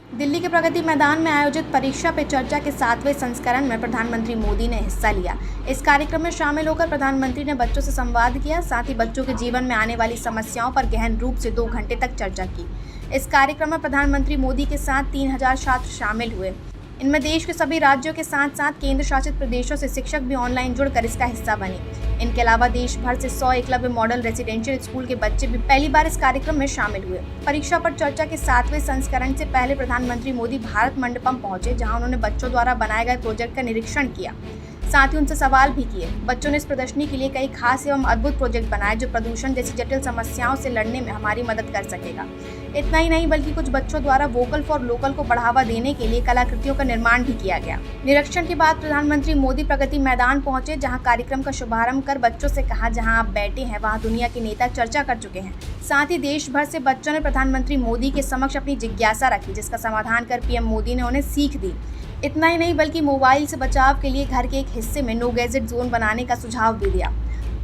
दिल्ली के प्रगति मैदान में आयोजित परीक्षा पे चर्चा के 7वें संस्करण में प्रधानमंत्री मोदी ने हिस्सा लिया। इस कार्यक्रम में शामिल होकर प्रधानमंत्री ने बच्चों से संवाद किया, साथ ही बच्चों के जीवन में आने वाली समस्याओं पर गहन रूप से 2 घंटे तक चर्चा की। इस कार्यक्रम में प्रधानमंत्री मोदी के साथ 3000 छात्र शामिल हुए। इनमें देश के सभी राज्यों के साथ साथ केंद्र शासित प्रदेशों से शिक्षक भी ऑनलाइन जुड़कर इसका हिस्सा बने। इनके अलावा देश भर से 100 एकलव्य मॉडल रेसिडेंशियल स्कूल के बच्चे भी पहली बार इस कार्यक्रम में शामिल हुए। परीक्षा पर चर्चा के 7वें संस्करण से पहले प्रधानमंत्री मोदी भारत मंडपम पहुंचे, जहां उन्होंने बच्चों द्वारा बनाए गए प्रोजेक्ट का निरीक्षण किया, साथ ही उनसे सवाल भी किए। बच्चों ने इस प्रदर्शनी के लिए कई खास एवं अद्भुत प्रोजेक्ट बनाए जो प्रदूषण जैसी जटिल समस्याओं से लड़ने में हमारी मदद कर सकेगा। इतना ही नहीं बल्कि कुछ बच्चों द्वारा वोकल फॉर लोकल को बढ़ावा देने के लिए कलाकृतियों का निर्माण भी किया गया। निरीक्षण के बाद प्रधानमंत्री मोदी प्रगति मैदान पहुंचे, जहां कार्यक्रम का शुभारंभ कर बच्चों से कहा, जहां आप बैठे हैं वहां दुनिया के नेता चर्चा कर चुके हैं। साथ ही देश भर से बच्चों ने प्रधानमंत्री मोदी के समक्ष अपनी जिज्ञासा रखी, जिसका समाधान कर पीएम मोदी ने उन्हें सीख दी। इतना ही नहीं बल्कि मोबाइल से बचाव के लिए घर के एक हिस्से में नो गैजेट जोन बनाने का सुझाव भी दिया।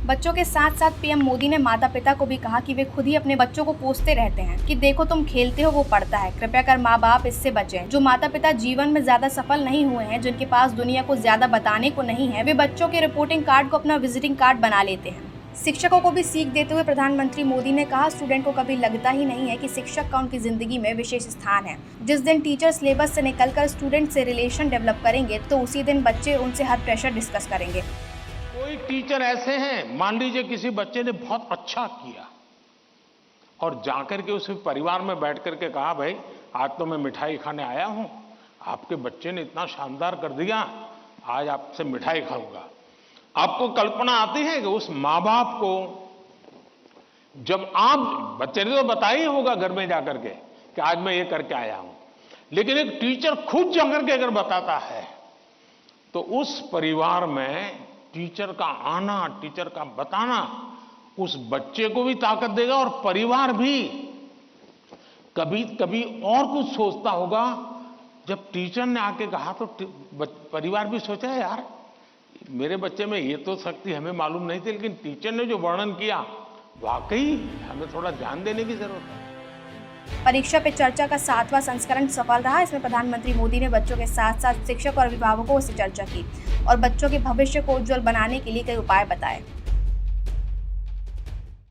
बच्चों के साथ साथ पीएम मोदी ने माता पिता को भी कहा कि वे खुद ही अपने बच्चों को कोसते रहते हैं कि देखो तुम खेलते हो वो पढ़ता है, कृपया कर माँ बाप इससे बचें। जो माता पिता जीवन में ज्यादा सफल नहीं हुए हैं, जिनके पास दुनिया को ज्यादा बताने को नहीं है, वे बच्चों के रिपोर्टिंग कार्ड को अपना विजिटिंग कार्ड बना लेते हैं। शिक्षकों को भी सीख देते हुए प्रधानमंत्री मोदी ने कहा, स्टूडेंट को कभी लगता ही नहीं है कि शिक्षक का उनकी जिंदगी में विशेष स्थान है। जिस दिन टीचर सिलेबस से निकलकर स्टूडेंट से रिलेशन डेवलप करेंगे तो उसी दिन बच्चे उनसे हर प्रेशर डिस्कस करेंगे। कोई टीचर ऐसे हैं, मान लीजिए किसी बच्चे ने बहुत अच्छा किया और जाकर के उस परिवार में बैठ करके कहा, भाई आज तो मैं मिठाई खाने आया हूं, आपके बच्चे ने इतना शानदार कर दिया, आज आपसे मिठाई खाऊंगा। आपको कल्पना आती है कि उस माँ बाप को, जब आप बच्चे ने तो बताया ही होगा घर में जाकर के कि आज मैं ये करके आया हूं, लेकिन एक टीचर खुद जाकर के अगर बताता है तो उस परिवार में टीचर का आना, टीचर का बताना उस बच्चे को भी ताकत देगा और परिवार भी कभी कभी और कुछ सोचता होगा। जब टीचर ने आके कहा तो परिवार भी सोचा, यार मेरे बच्चे में ये तो शक्ति हमें मालूम नहीं थी, लेकिन टीचर ने जो वर्णन किया वाकई हमें थोड़ा ध्यान देने की जरूरत है। परीक्षा पे चर्चा का 7वां संस्करण सफल रहा। इसमें प्रधानमंत्री मोदी ने बच्चों के साथ साथ शिक्षक और अभिभावकों से चर्चा की और बच्चों के भविष्य को उज्जवल बनाने के लिए कई उपाय बताए।